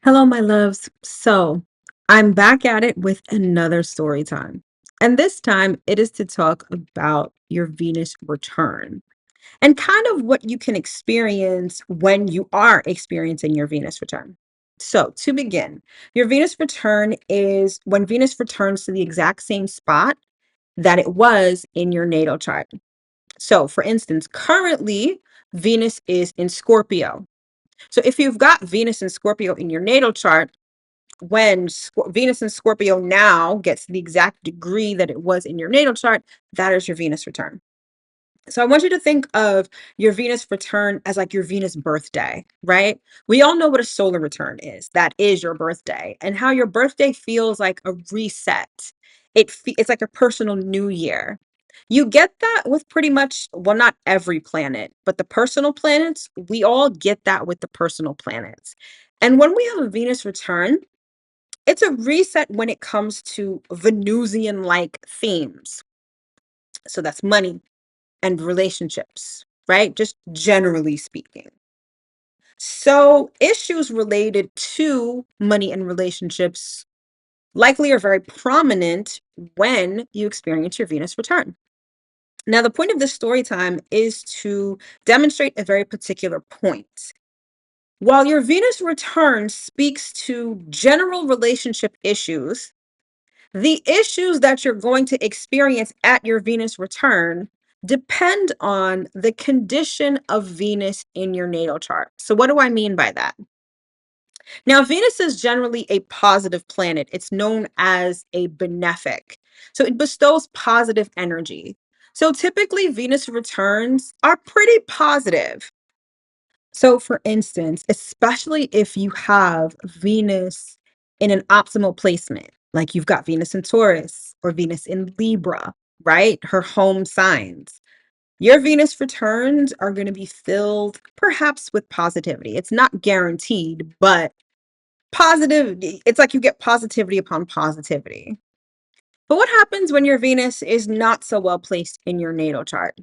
Hello, my loves. So, I'm back at it with another story time. And this time it is to talk about your Venus return and kind of what you can experience when you are experiencing your Venus return. So, to begin, your Venus return is when Venus returns to the exact same spot that it was in your natal chart. So, for instance, currently Venus is in Scorpio. So, if you've got Venus in Scorpio in your natal chart, when Venus in Scorpio now gets the exact degree that it was in your natal chart, that is your Venus return. So I want you to think of your Venus return as like your Venus birthday, right? We all know what a solar return is. That is your birthday, and how your birthday feels like a reset. It's like a personal new year. You get that with pretty much, well, not every planet, but the personal planets, we all get that with the personal planets. And when we have a Venus return, it's a reset when it comes to Venusian-like themes. So that's money and relationships, right? Just generally speaking. So issues related to money and relationships likely are very prominent when you experience your Venus return. Now, the point of this story time is to demonstrate a very particular point. While your Venus return speaks to general relationship issues, the issues that you're going to experience at your Venus return depend on the condition of Venus in your natal chart. So, what do I mean by that? Now, Venus is generally a positive planet, it's known as a benefic. So, it bestows positive energy. So, typically, Venus returns are pretty positive. So, for instance, especially if you have Venus in an optimal placement, like you've got Venus in Taurus or Venus in Libra, right? Her home signs. Your Venus returns are going to be filled perhaps with positivity. It's not guaranteed, but positive, it's like you get positivity upon positivity. But what happens when your Venus is not so well placed in your natal chart?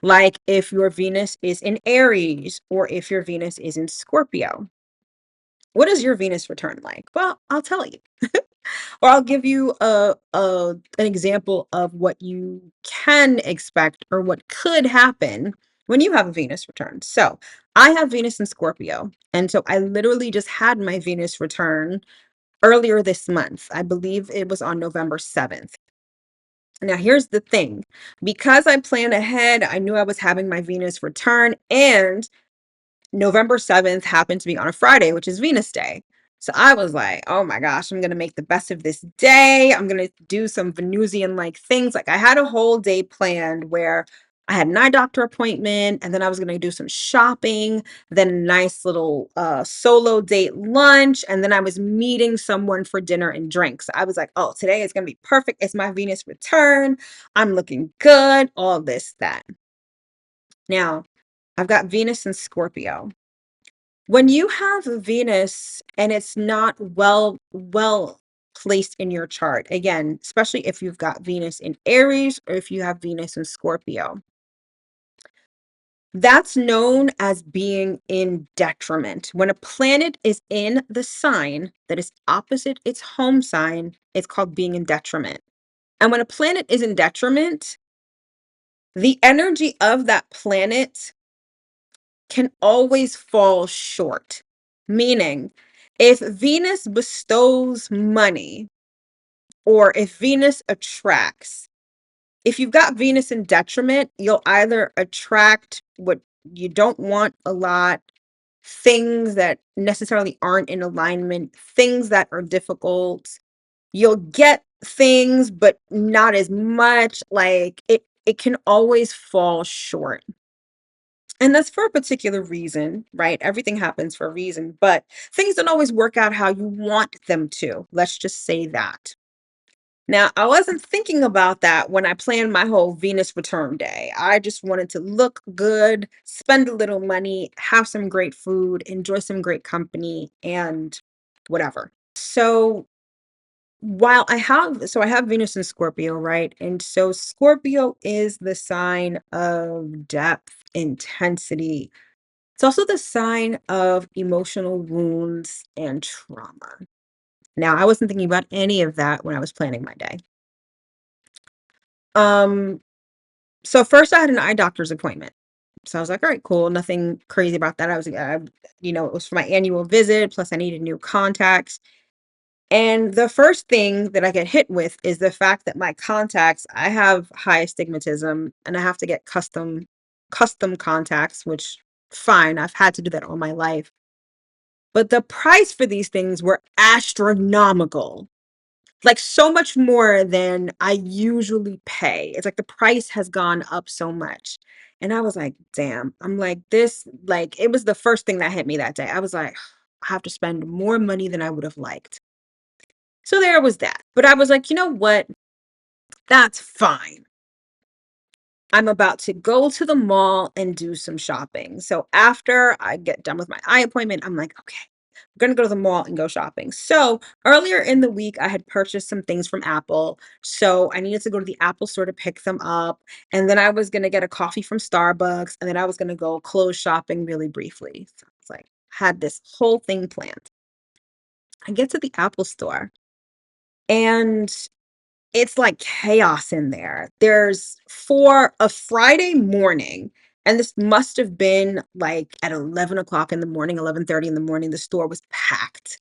Like if your Venus is in Aries or if your Venus is in Scorpio. What is your Venus return like? Well, I'll tell you. Or I'll give you an example of what you can expect or what could happen when you have a Venus return. So, I have Venus in Scorpio, and so I literally just had my Venus return earlier this month. I believe it was on November 7th. Now, here's the thing. Because I planned ahead, I knew I was having my Venus return, and November 7th happened to be on a Friday, which is Venus Day. So I was like, oh my gosh, I'm going to make the best of this day. I'm going to do some Venusian like things. Like I had a whole day planned where I had an eye doctor appointment, and then I was going to do some shopping, then a nice little solo date lunch, and then I was meeting someone for dinner and drinks. I was like, oh, today is going to be perfect. It's my Venus return. I'm looking good, all this, that. Now, I've got Venus in Scorpio. When you have Venus and it's not well placed in your chart, again, especially if you've got Venus in Aries or if you have Venus in Scorpio, that's known as being in detriment. When a planet is in the sign that is opposite its home sign, it's called being in detriment. And when a planet is in detriment, the energy of that planet can always fall short. Meaning, if Venus bestows money or if Venus attracts, if you've got Venus in detriment, you'll either attract what you don't want a lot, things that necessarily aren't in alignment, things that are difficult. You'll get things, but not as much. Like it can always fall short. And that's for a particular reason, right? Everything happens for a reason, but things don't always work out how you want them to. Let's just say that. Now, I wasn't thinking about that when I planned my whole Venus return day. I just wanted to look good, spend a little money, have some great food, enjoy some great company, and whatever. So, I have Venus in Scorpio, right? And so Scorpio is the sign of depth, intensity, It's also the sign of emotional wounds and trauma. Now, I wasn't thinking about any of that when I was planning my day. Um, so first I had an eye doctor's appointment. So I was like, all right, cool. Nothing crazy about that. It was for my annual visit. Plus, I needed new contacts. And the first thing that I get hit with is the fact that my contacts, I have high astigmatism and I have to get custom contacts, which fine, I've had to do that all my life. But the price for these things were astronomical. Like so much more than I usually pay. It's like the price has gone up so much. And I was like, damn. I'm like, this, like, it was the first thing that hit me that day. I was like, I have to spend more money than I would have liked. So there was that. But I was like, you know what? That's fine. I'm about to go to the mall and do some shopping. So after I get done with my eye appointment, I'm like, okay, I'm gonna go to the mall and go shopping. So earlier in the week, I had purchased some things from Apple. So I needed to go to the Apple store to pick them up. And then I was gonna get a coffee from Starbucks. And then I was gonna go clothes shopping really briefly. So it's like had this whole thing planned. I get to the Apple store and it's like chaos in there. There's for a Friday morning, and this must have been like at 11 o'clock in the morning, 11:30 in the morning, the store was packed.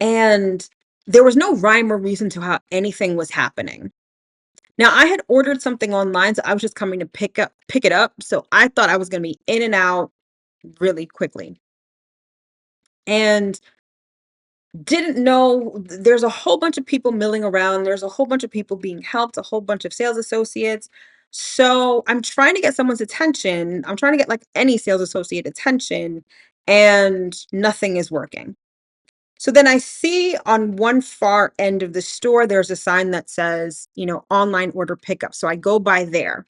And there was no rhyme or reason to how anything was happening. Now I had ordered something online, so I was just coming to pick it up. So I thought I was gonna be in and out really quickly. And didn't know there's a whole bunch of people milling around. There's a whole bunch of people being helped, a whole bunch of sales associates. So I'm trying to get someone's attention. I'm trying to get like any sales associate attention, and nothing is working. So then I see on one far end of the store, there's a sign that says, online order pickup. So I go by there.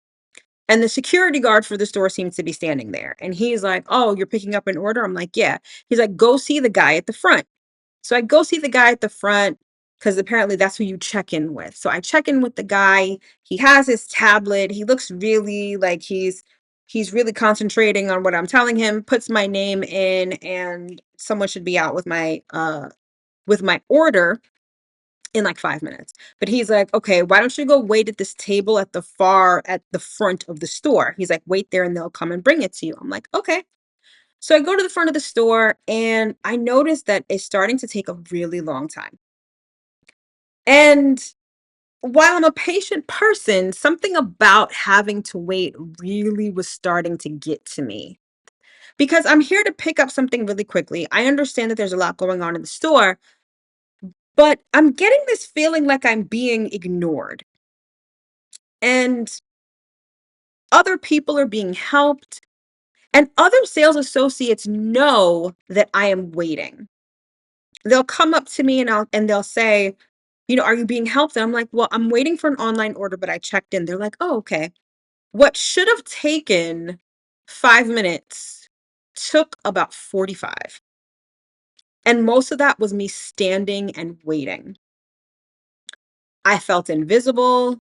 And the security guard for the store seems to be standing there. And he's like, oh, you're picking up an order? I'm like, yeah. He's like, go see the guy at the front. So I go see the guy at the front because apparently that's who you check in with. So I check in with the guy. He has his tablet. He looks really like he's really concentrating on what I'm telling him, puts my name in, and someone should be out with my order in like 5 minutes. But he's like, okay, why don't you go wait at this table at the front of the store? He's like, wait there and they'll come and bring it to you. I'm like, okay. So I go to the front of the store and I notice that it's starting to take a really long time. And while I'm a patient person, something about having to wait really was starting to get to me because I'm here to pick up something really quickly. I understand that there's a lot going on in the store, but I'm getting this feeling like I'm being ignored and other people are being helped and other sales associates know that I am waiting. They'll come up to me and they'll say, "Are you being helped?" And I'm like, "Well, I'm waiting for an online order, but I checked in." They're like, "Oh, okay." What should have taken 5 minutes took about 45. And most of that was me standing and waiting. I felt invisible,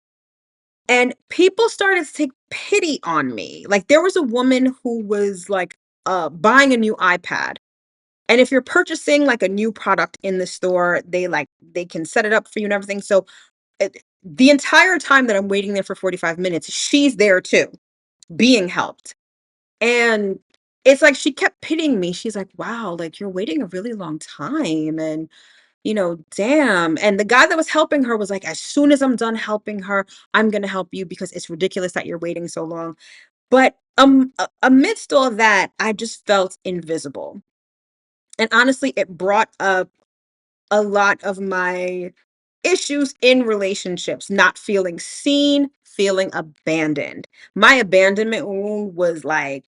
and people started to take pity on me. Like there was a woman who was like buying a new iPad. And if you're purchasing like a new product in the store, they can set it up for you and everything. So the entire time that I'm waiting there for 45 minutes, she's there too, being helped. And it's like she kept pitying me. She's like, wow, like you're waiting a really long time. And, damn. And the guy that was helping her was like, as soon as I'm done helping her, I'm going to help you because it's ridiculous that you're waiting so long. But amidst all that, I just felt invisible. And honestly, it brought up a lot of my issues in relationships, not feeling seen, feeling abandoned. My abandonment wound was like,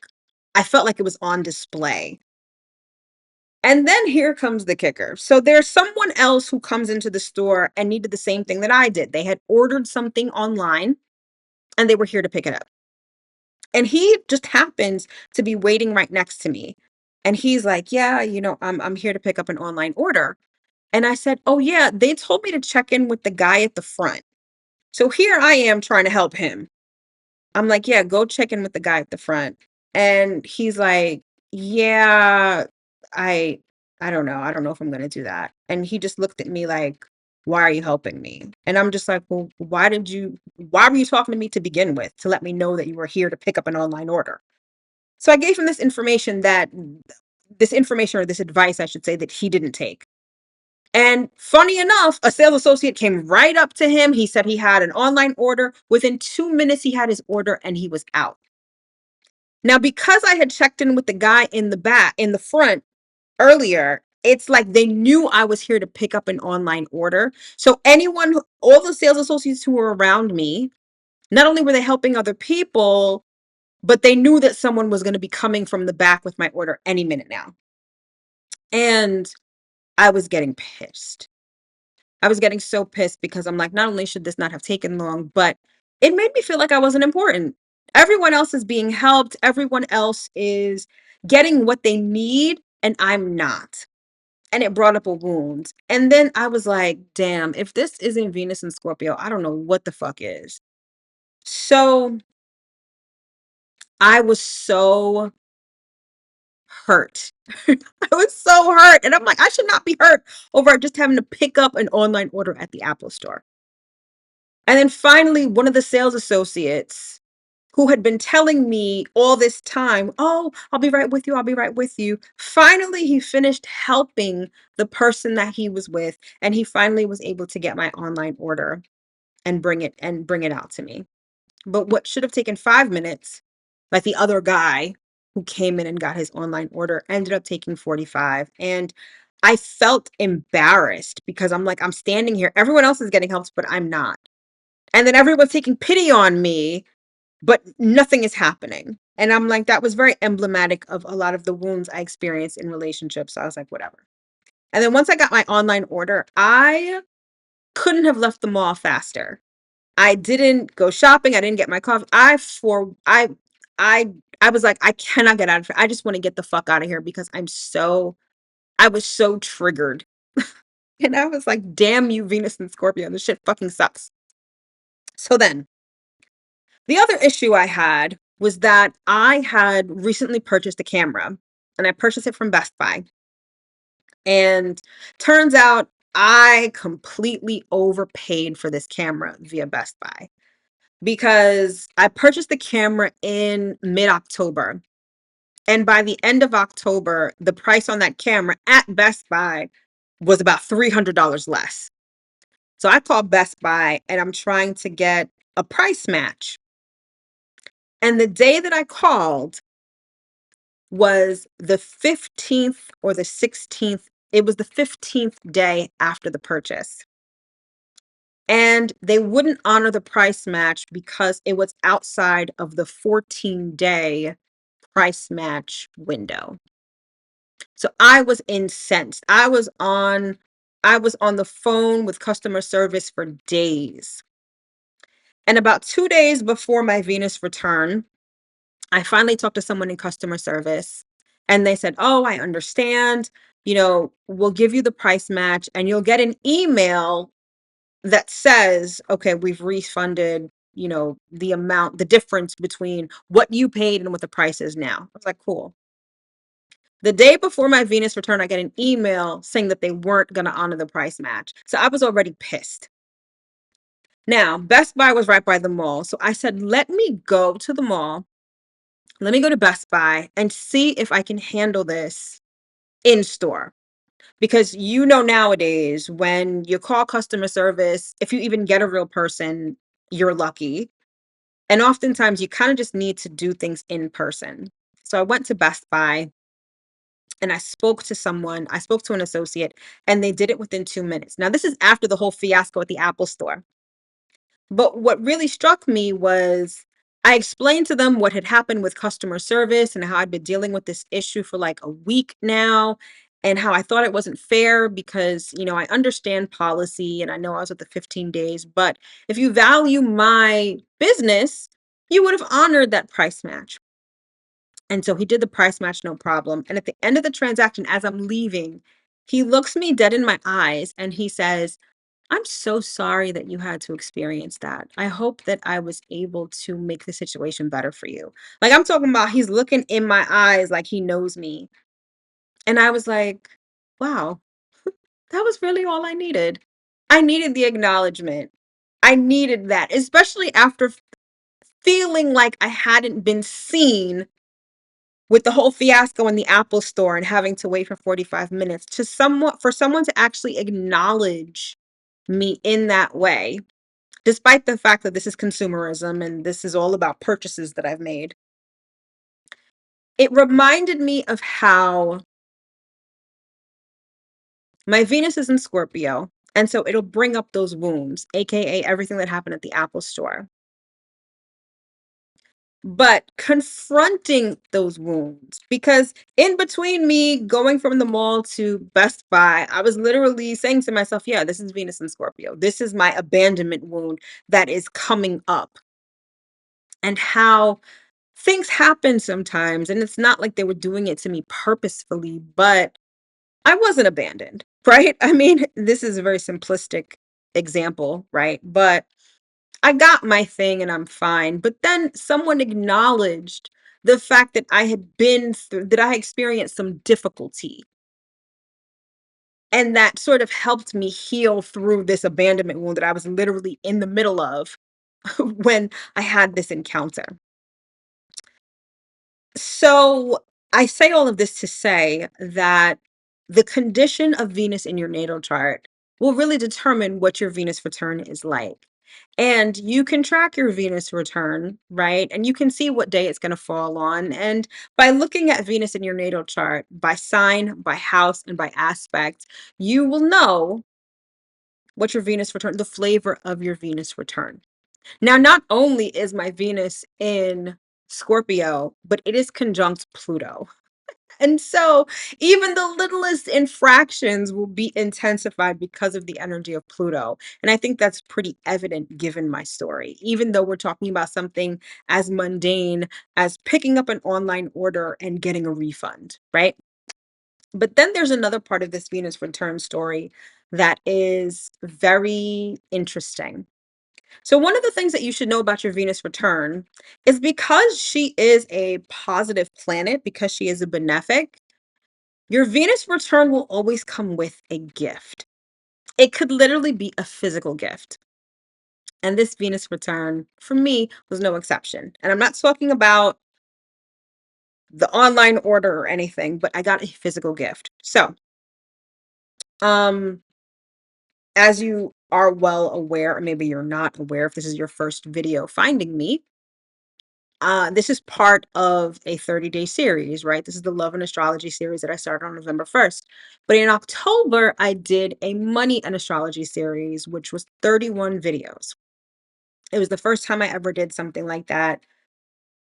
I felt like it was on display. And then here comes the kicker. So there's someone else who comes into the store and needed the same thing that I did. They had ordered something online and they were here to pick it up. And he just happens to be waiting right next to me. And he's like, "Yeah, I'm here to pick up an online order." And I said, "Oh, yeah, they told me to check in with the guy at the front." So here I am trying to help him. I'm like, "Yeah, go check in with the guy at the front." And he's like, yeah, I I don't know. I don't know if I'm gonna do that. And he just looked at me like, why are you helping me? And I'm just like, well, why were you talking to me to begin with to let me know that you were here to pick up an online order? So I gave him this information or this advice, I should say, that he didn't take. And funny enough, a sales associate came right up to him. He said he had an online order. Within 2 minutes, he had his order and he was out. Now, because I had checked in with the guy in the front earlier, it's like they knew I was here to pick up an online order. So all the sales associates who were around me, not only were they helping other people, but they knew that someone was going to be coming from the back with my order any minute now. And I was getting pissed. I was getting so pissed because I'm like, not only should this not have taken long, but it made me feel like I wasn't important. Everyone else is being helped, everyone else is getting what they need, and I'm not. And it brought up a wound. And then I was like, damn, if this isn't Venus and Scorpio, I don't know what the fuck is. So I was so hurt. I was so hurt. And I'm like, I should not be hurt over just having to pick up an online order at the Apple store. And then finally, one of the sales associates who had been telling me all this time, "Oh, I'll be right with you. I'll be right with you." Finally, he finished helping the person that he was with, and he finally was able to get my online order and bring it out to me. But what should have taken 5 minutes, like the other guy who came in and got his online order, ended up taking 45. And I felt embarrassed because I'm like, I'm standing here. Everyone else is getting help, but I'm not. And then everyone's taking pity on me, but nothing is happening. And I'm like, that was very emblematic of a lot of the wounds I experienced in relationships. So I was like, whatever. And then once I got my online order, I couldn't have left the mall faster. I didn't go shopping. I didn't get my coffee. I I was like, I cannot get out of here. I just want to get the fuck out of here because I was so triggered. And I was like, damn you, Venus and Scorpio. This shit fucking sucks. So then the other issue I had was that I had recently purchased a camera and I purchased it from Best Buy. And turns out I completely overpaid for this camera via Best Buy because I purchased the camera in mid-October. And by the end of October, the price on that camera at Best Buy was about $300 less. So I called Best Buy and I'm trying to get a price match. And the day that I called was the 15th or the 16th. It was the 15th day after the purchase. And they wouldn't honor the price match because it was outside of the 14-day price match window. So I was incensed. I was on the phone with customer service for days. And about 2 days before my Venus return, I finally talked to someone in customer service and they said, "Oh, I understand. We'll give you the price match and you'll get an email that says, okay, we've refunded, the difference between what you paid and what the price is now." I was like, cool. The day before my Venus return, I get an email saying that they weren't going to honor the price match. So I was already pissed. Now, Best Buy was right by the mall. So I said, let me go to the mall. Let me go to Best Buy and see if I can handle this in store. Because nowadays, when you call customer service, if you even get a real person, you're lucky. And oftentimes you kind of just need to do things in person. So I went to Best Buy and I spoke to an associate, and they did it within 2 minutes. Now, this is after the whole fiasco at the Apple store. But what really struck me was I explained to them what had happened with customer service and how I'd been dealing with this issue for like a week now, and how I thought it wasn't fair because, I understand policy and I know I was at the 15 days, but if you value my business, you would have honored that price match. And so he did the price match, no problem. And at the end of the transaction, as I'm leaving, he looks me dead in my eyes and he says, I'm so sorry that you had to experience that. I hope that I was able to make the situation better for you. Like, I'm talking about he's looking in my eyes like he knows me. And I was like, wow, that was really all I needed. I needed the acknowledgement. I needed that, especially after feeling like I hadn't been seen with the whole fiasco in the Apple store and having to wait for 45 minutes to someone for someone to actually acknowledge me in that way, despite the fact that this is consumerism and this is all about purchases that I've made. It reminded me of how my Venus is in Scorpio, and so it'll bring up those wounds, aka everything that happened at the Apple store. But confronting those wounds, because in between me going from the mall to Best Buy, I was literally saying to myself, yeah, this is Venus and Scorpio. This is my abandonment wound that is coming up, and how things happen sometimes. And it's not like they were doing it to me purposefully, but I wasn't abandoned, right? I mean, this is a very simplistic example, right? But I got my thing and I'm fine. But then someone acknowledged the fact that I had been through, that I experienced some difficulty. And that sort of helped me heal through this abandonment wound that I was literally in the middle of when I had this encounter. So I say all of this to say that the condition of Venus in your natal chart will really determine what your Venus return is like. And you can track your Venus return, right? And you can see what day it's going to fall on. And by looking at Venus in your natal chart, by sign, by house, and by aspect, you will know what your Venus return, the flavor of your Venus return. Now, not only is my Venus in Scorpio, but it is conjunct Pluto. And so, even the littlest infractions will be intensified because of the energy of Pluto. And I think that's pretty evident given my story, even though we're talking about something as mundane as picking up an online order and getting a refund, right? But then there's another part of this Venus return story that is very interesting. So, one of the things that you should know about your Venus return is because she is a positive planet, because she is a benefic, your Venus return will always come with a gift. It could literally be a physical gift. And this Venus return, for me, was no exception. And I'm not talking about the online order or anything, but I got a physical gift. So, um, as you are well aware, or maybe you're not aware if this is your first video finding me, this is part of a 30-day series, right? This is the Love and Astrology series that I started on November 1st. But in October, I did a Money and Astrology series, which was 31 videos. It was the first time I ever did something like that.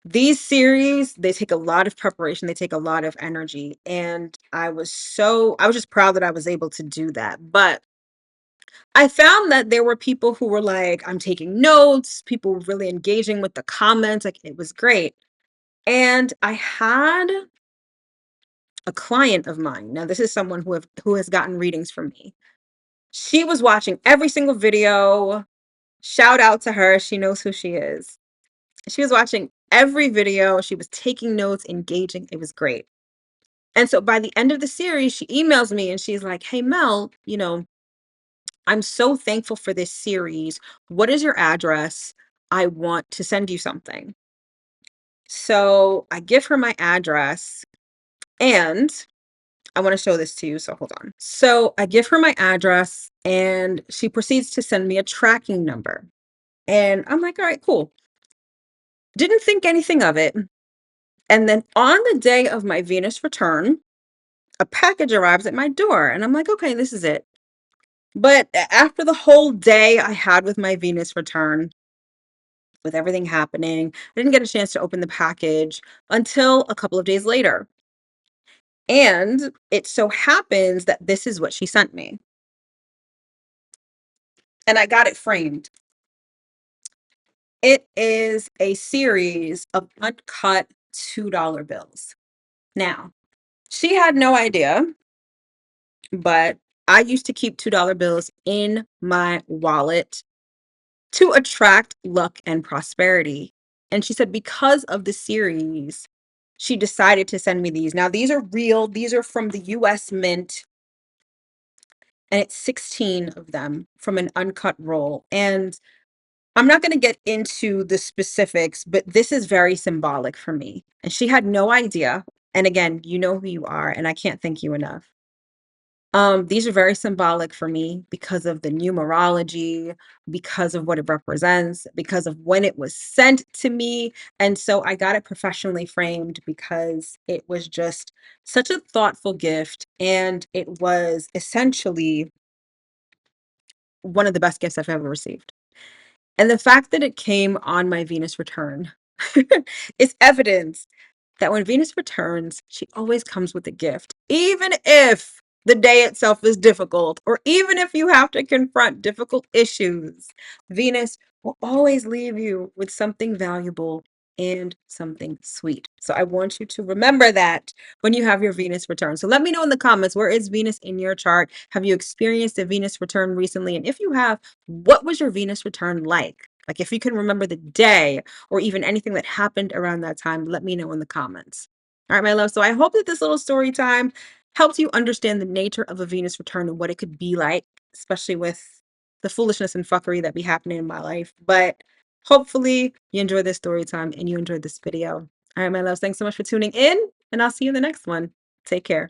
These series, they take a lot of preparation, they take a lot of energy. And I was just proud that I was able to do that. But I found that there were people who were like, I'm taking notes, people were really engaging with the comments, like it was great. And I had a client of mine. Now, this is someone who has gotten readings from me. She was watching every single video. Shout out to her. She knows who she is. She was watching every video. She was taking notes, engaging. It was great. And so by the end of the series, she emails me and she's like, "Hey, Mel, I'm so thankful for this series. What is your address? I want to send you something." So I give her my address and I want to show this to you, so hold on. So I give her my address and she proceeds to send me a tracking number. And I'm like, all right, cool. Didn't think anything of it. And then on the day of my Venus return, a package arrives at my door. And I'm like, okay, this is it. But after the whole day I had with my Venus return, with everything happening, I didn't get a chance to open the package until a couple of days later. And it so happens that this is what she sent me. And I got it framed. It is a series of uncut $2 bills. Now, she had no idea, but I used to keep $2 bills in my wallet to attract luck and prosperity. And she said because of the series, she decided to send me these. Now, these are real, these are from the US Mint, and it's 16 of them from an uncut roll. And I'm not going to get into the specifics, but this is very symbolic for me. And she had no idea. And again, you know who you are, and I can't thank you enough. These are very symbolic for me because of the numerology, because of what it represents, because of when it was sent to me. And so I got it professionally framed because it was just such a thoughtful gift. And it was essentially one of the best gifts I've ever received. And the fact that it came on my Venus return is evidence that when Venus returns, she always comes with a gift, even if the day itself is difficult, or even if you have to confront difficult issues. Venus will always leave you with something valuable and something sweet. So I want you to remember that when you have your Venus return. So let me know in the comments, where is Venus in your chart? Have you experienced a Venus return recently? And if you have, what was your Venus return like? Like if you can remember the day or even anything that happened around that time, let me know in the comments. All right, my love. So I hope that this little story time helps you understand the nature of a Venus return and what it could be like, especially with the foolishness and fuckery that be happening in my life. But hopefully you enjoyed this story time and you enjoyed this video. All right, my loves. Thanks so much for tuning in, and I'll see you in the next one. Take care.